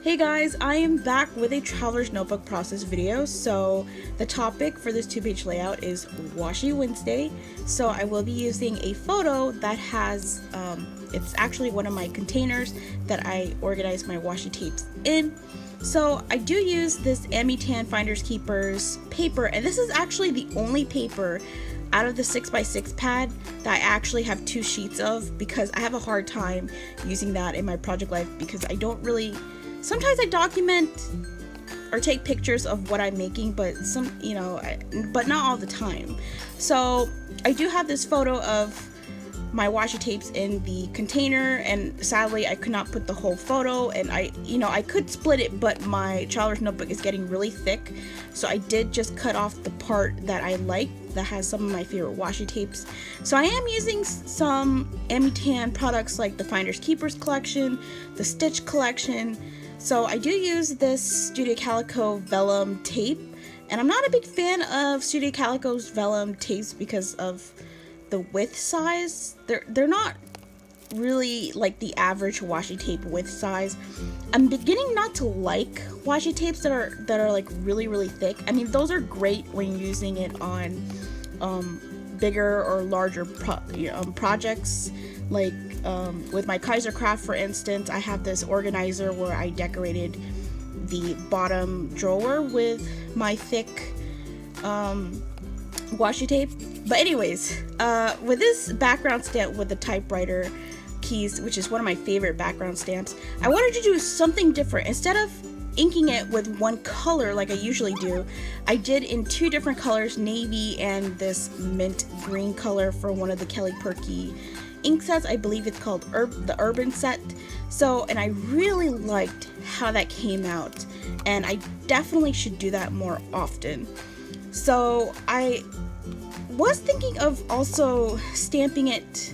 Hey guys, I am back with a traveler's notebook process video. So the topic for this 2-page layout is Washi Wednesday. So I will be using a photo that has, it's actually one of my containers that I organize my washi tapes in. So I do use this Amitan Finders Keepers paper, and this is actually the only paper out of the 6x6 pad that I actually have 2 sheets of, because I have a hard time using that in my project life because I don't really. Sometimes I document or take pictures of what I'm making, but but not all the time. So I do have this photo of my washi tapes in the container, and sadly I could not put the whole photo, and I could split it, but my traveler's notebook is getting really thick, so I did just cut off the part that I like that has some of my favorite washi tapes. So I am using some Amitan products like the Finders Keepers collection, the Stitch collection. So I do use this Studio Calico vellum tape, and I'm not a big fan of Studio Calico's vellum tapes because of the width size. They're not really like the average washi tape width size. I'm beginning not to like washi tapes that are like really thick. I mean, those are great when using it on bigger or larger projects, like with my Kaiser Craft, for instance. I have this organizer where I decorated the bottom drawer with my thick washi tape. But anyways, with this background stamp with the typewriter keys, which is one of my favorite background stamps, I wanted to do something different. Instead of inking it with one color like I usually do, I did in 2 different colors, navy and this mint green color for one of the Kelly Perky ink sets. I believe it's called the Urban set. So, and I really liked how that came out, and I definitely should do that more often. So I was thinking of also stamping it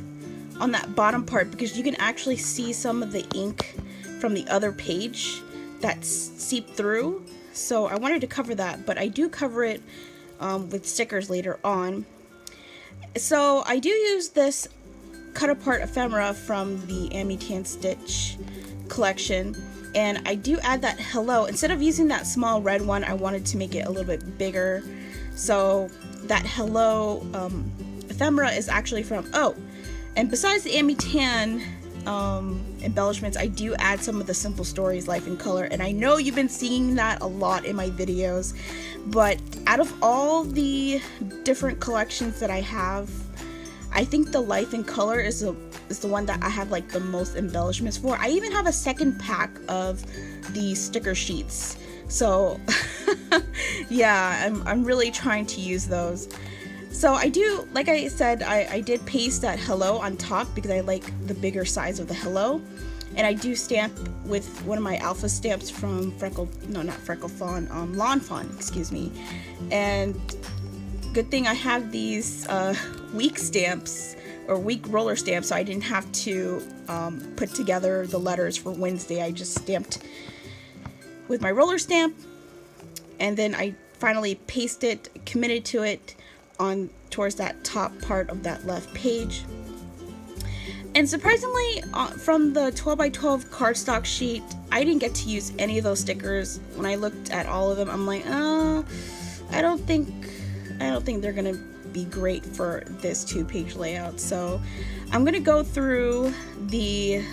on that bottom part, because you can actually see some of the ink from the other page that's seeped through. So I wanted to cover that, but I do cover it with stickers later on. So I do use this cut apart ephemera from the Amitan Stitch collection, and I do add that hello. Instead of using that small red one, I wanted to make it a little bit bigger. So that hello ephemera is actually from, and besides the Amitan embellishments, I do add some of the Simple Stories Life in Color, and I know you've been seeing that a lot in my videos, but out of all the different collections that I have, I think the Life in Color is the one that I have like the most embellishments for. I even have a second pack of the sticker sheets. So yeah, I'm really trying to use those. So I do, like I said, I did paste that hello on top because I like the bigger size of the hello. And I do stamp with one of my alpha stamps from Lawn Fawn, excuse me. And good thing I have these week stamps, or week roller stamps, so I didn't have to put together the letters for Wednesday. I just stamped with my roller stamp, and then I finally pasted, committed to it on towards that top part of that left page. And surprisingly, from the 12x12 cardstock sheet, I didn't get to use any of those stickers. When I looked at all of them, I'm like, I don't think they're gonna be great for this 2-page layout. So I'm gonna go through the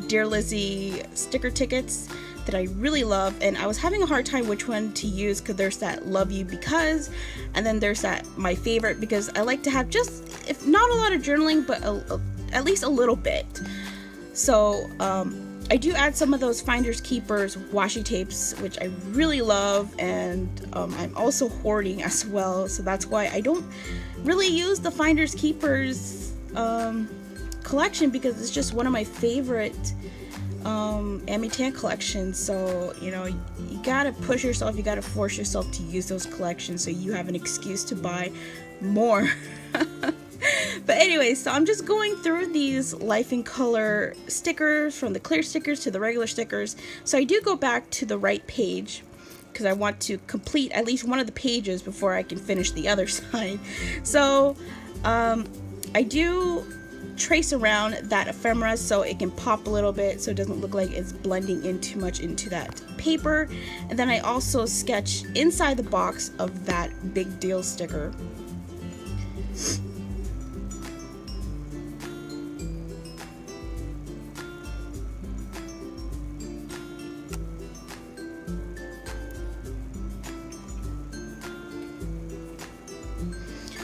Dear Lizzie sticker tickets that I really love, and I was having a hard time which one to use, because there's that love you because, and then there's that my favorite, because I like to have just, if not a lot of journaling, but at least a little bit. So I do add some of those Finders Keepers washi tapes, which I really love, and I'm also hoarding as well, so that's why I don't really use the Finders Keepers collection, because it's just one of my favorite Amitan collections. So you gotta push yourself, you gotta force yourself to use those collections so you have an excuse to buy more. But anyway, so I'm just going through these Life in Color stickers, from the clear stickers to the regular stickers. So I do go back to the right page because I want to complete at least one of the pages before I can finish the other side. So I do trace around that ephemera so it can pop a little bit so it doesn't look like it's blending in too much into that paper. And then I also sketch inside the box of that big deal sticker.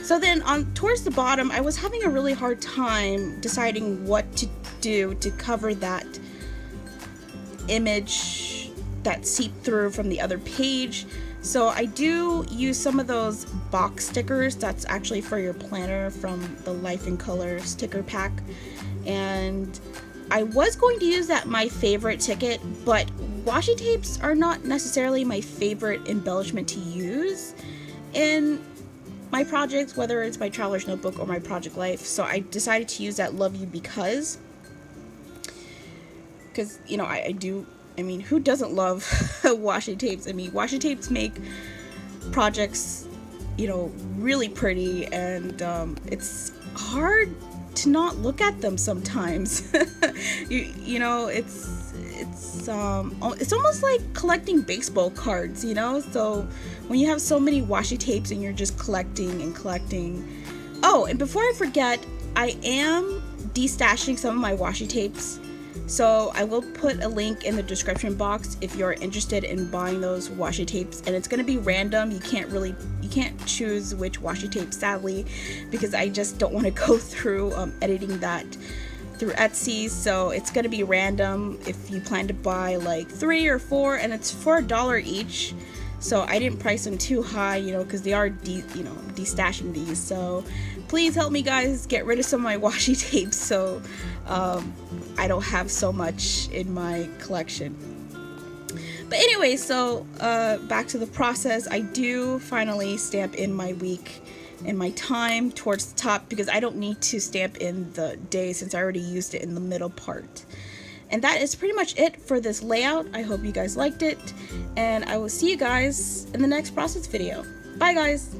So then towards the bottom, I was having a really hard time deciding what to do to cover that image that seeped through from the other page. So I do use some of those box stickers that's actually for your planner from the Life in Color sticker pack. And I was going to use that My Favorite ticket, but washi tapes are not necessarily my favorite embellishment to use in my projects, whether it's my Traveler's Notebook or my Project Life. So I decided to use that Love You because you know, I mean, who doesn't love washi tapes? I mean, washi tapes make projects, you know, really pretty, and it's hard to not look at them sometimes. you know, it's almost like collecting baseball cards, you know. So when you have so many washi tapes and you're just collecting and collecting. Oh, and before I forget, I am destashing some of my washi tapes, so I will put a link in the description box if you're interested in buying those washi tapes. And it's going to be random. You can't choose which washi tape, sadly, because I just don't want to go through editing that through Etsy. So it's going to be random if you plan to buy like 3 or 4, and it's for $1 each. So I didn't price them too high, you know, because they are destashing these. So please help me, guys, get rid of some of my washi tapes so I don't have so much in my collection. But anyway, so back to the process. I do finally stamp in my week and my time towards the top because I don't need to stamp in the day since I already used it in the middle part. And that is pretty much it for this layout. I hope you guys liked it, and I will see you guys in the next process video. Bye, guys!